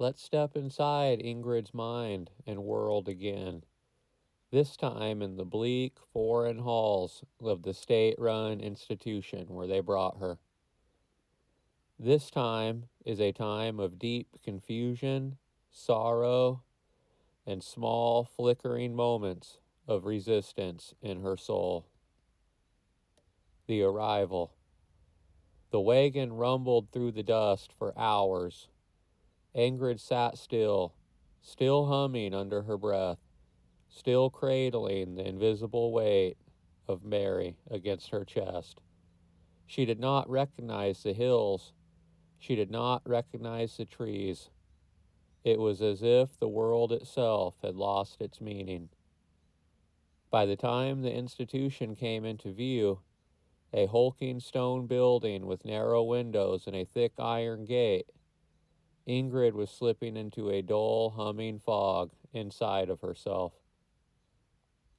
Let's step inside Ingrid's mind and world again, this time in the bleak foreign halls of the state-run institution where they brought her. This time is a time of deep confusion, sorrow, and small flickering moments of resistance in her soul. The arrival. The wagon rumbled through the dust for hours. Ingrid sat still humming under her breath, still cradling the invisible weight of Mary against her chest. She did not recognize the hills. She did not recognize the trees. It was as if the world itself had lost its meaning. By the time the institution came into view, a hulking stone building with narrow windows and a thick iron gate, Ingrid was slipping into a dull, humming fog inside of herself.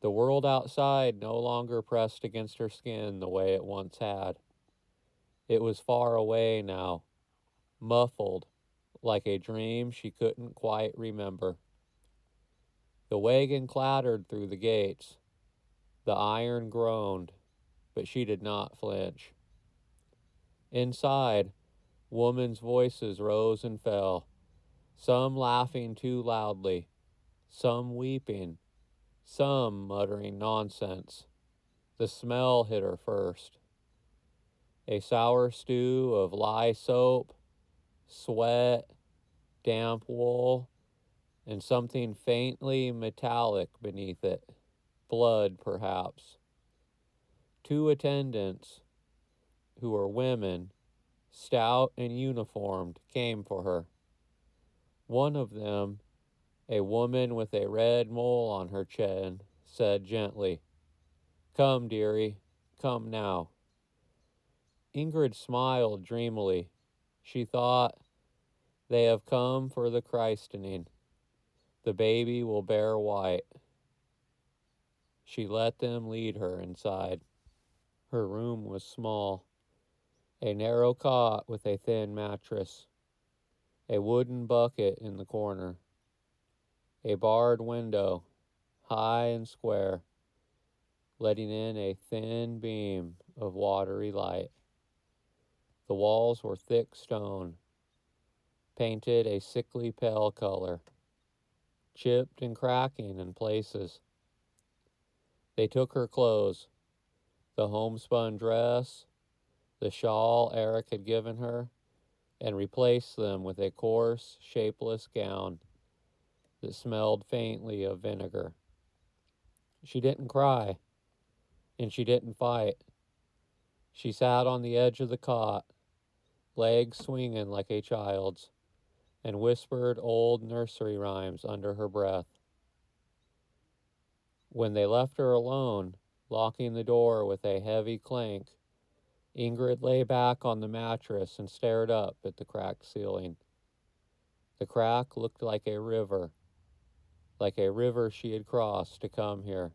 The world outside no longer pressed against her skin the way it once had. It was far away now, muffled, like a dream she couldn't quite remember. The wagon clattered through the gates. The iron groaned, but she did not flinch. Inside, women's voices rose and fell, some laughing too loudly, some weeping, some muttering nonsense. The smell hit her first. A sour stew of lye soap, sweat, damp wool, and something faintly metallic beneath it. Blood, perhaps. Two attendants, who were women, stout and uniformed, came for her. One of them, a woman with a red mole on her chin, said gently, "Come, dearie, come now." Ingrid smiled dreamily. She thought, "They have come for the christening. The baby will bear white." She let them lead her inside. Her room was small. A narrow cot with a thin mattress. A wooden bucket in the corner. A barred window, high and square, letting in a thin beam of watery light. The walls were thick stone, painted a sickly pale color, chipped and cracking in places. They took her clothes, the homespun dress, the shawl Eric had given her, and replaced them with a coarse, shapeless gown that smelled faintly of vinegar. She didn't cry, and she didn't fight. She sat on the edge of the cot, legs swinging like a child's, and whispered old nursery rhymes under her breath. When they left her alone, locking the door with a heavy clank, Ingrid lay back on the mattress and stared up at the cracked ceiling. The crack looked like a river she had crossed to come here,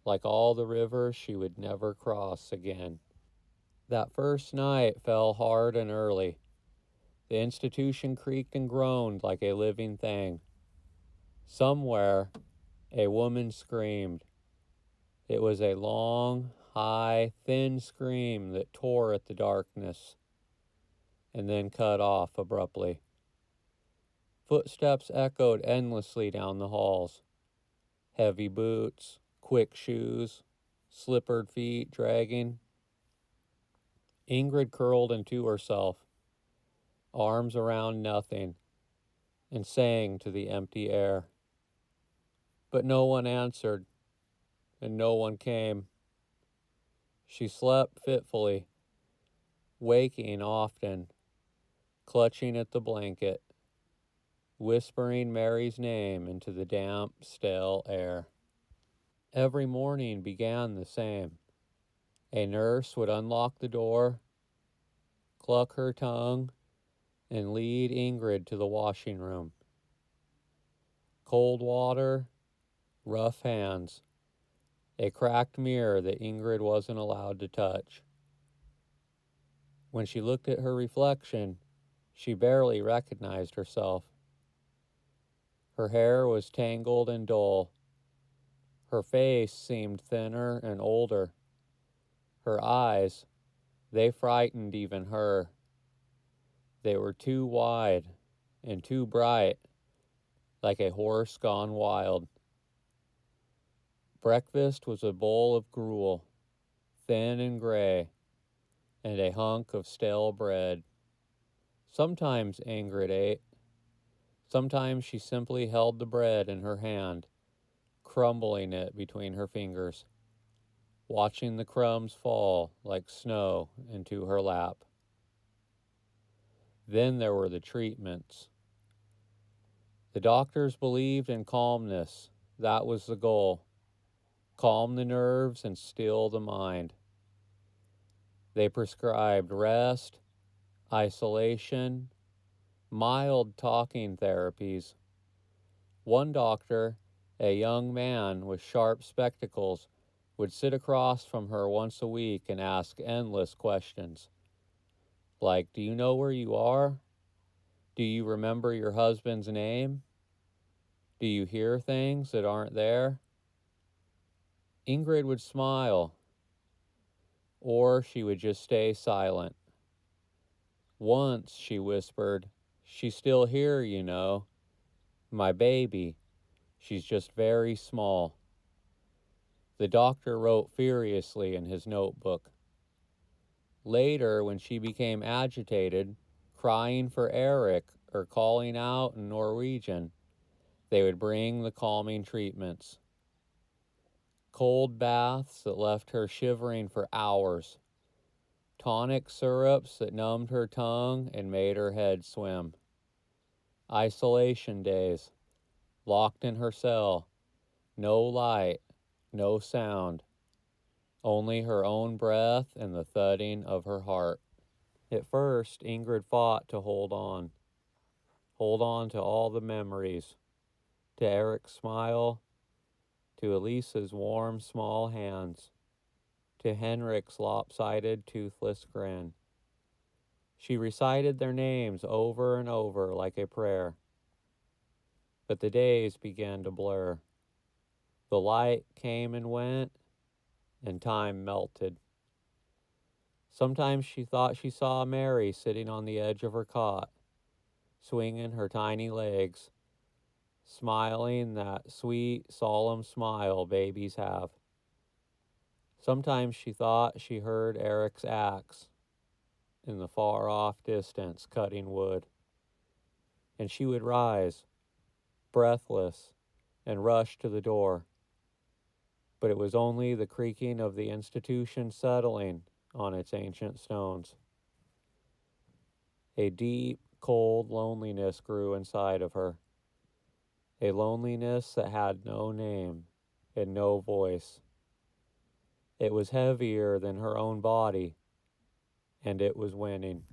like all the rivers she would never cross again. That first night fell hard and early. The institution creaked and groaned like a living thing. Somewhere, a woman screamed. It was a long, high, thin scream that tore at the darkness and then cut off abruptly. Footsteps echoed endlessly down the halls. Heavy boots, quick shoes, slippered feet dragging. Ingrid curled into herself, arms around nothing, and sang to the empty air. But no one answered, and no one came. She slept fitfully, waking often, clutching at the blanket, whispering Mary's name into the damp, stale air. Every morning began the same. A nurse would unlock the door, cluck her tongue, and lead Ingrid to the washing room. Cold water, rough hands, a cracked mirror that Ingrid wasn't allowed to touch. When she looked at her reflection, She barely recognized herself. Her hair was tangled and dull. Her face seemed thinner and older. Her eyes, they frightened even her. They were too wide and too bright, like a horse gone wild. Breakfast was a bowl of gruel, thin and gray, and a hunk of stale bread. Sometimes Ingrid ate. Sometimes she simply held the bread in her hand, crumbling it between her fingers, watching the crumbs fall like snow into her lap. Then there were the treatments. The doctors believed in calmness. That was the goal. Calm the nerves and still the mind. They prescribed rest, isolation, mild talking therapies. One doctor, a young man with sharp spectacles, would sit across from her once a week and ask endless questions. Like, do you know where you are? Do you remember your husband's name? Do you hear things that aren't there? Ingrid would smile, or she would just stay silent. Once she whispered, "She's still here, you know. My baby. She's just very small." The doctor wrote furiously in his notebook. Later, when she became agitated, crying for Eric or calling out in Norwegian, they would bring the calming treatments. Cold baths that left her shivering for hours. Tonic syrups that numbed her tongue and made her head swim. Isolation days, locked in her cell, no light, no sound, only her own breath and the thudding of her heart. At first, Ingrid fought to hold on to all the memories, to Eric's smile, to Elisa's warm, small hands, to Henrik's lopsided, toothless grin. She recited their names over and over like a prayer. But the days began to blur. The light came and went, and time melted. Sometimes she thought she saw Mary sitting on the edge of her cot, swinging her tiny legs, smiling that sweet, solemn smile babies have. Sometimes she thought she heard Eric's axe in the far-off distance cutting wood, and she would rise, breathless, and rush to the door. But it was only the creaking of the institution settling on its ancient stones. A deep, cold loneliness grew inside of her, a loneliness that had no name and no voice. It was heavier than her own body, and it was winning.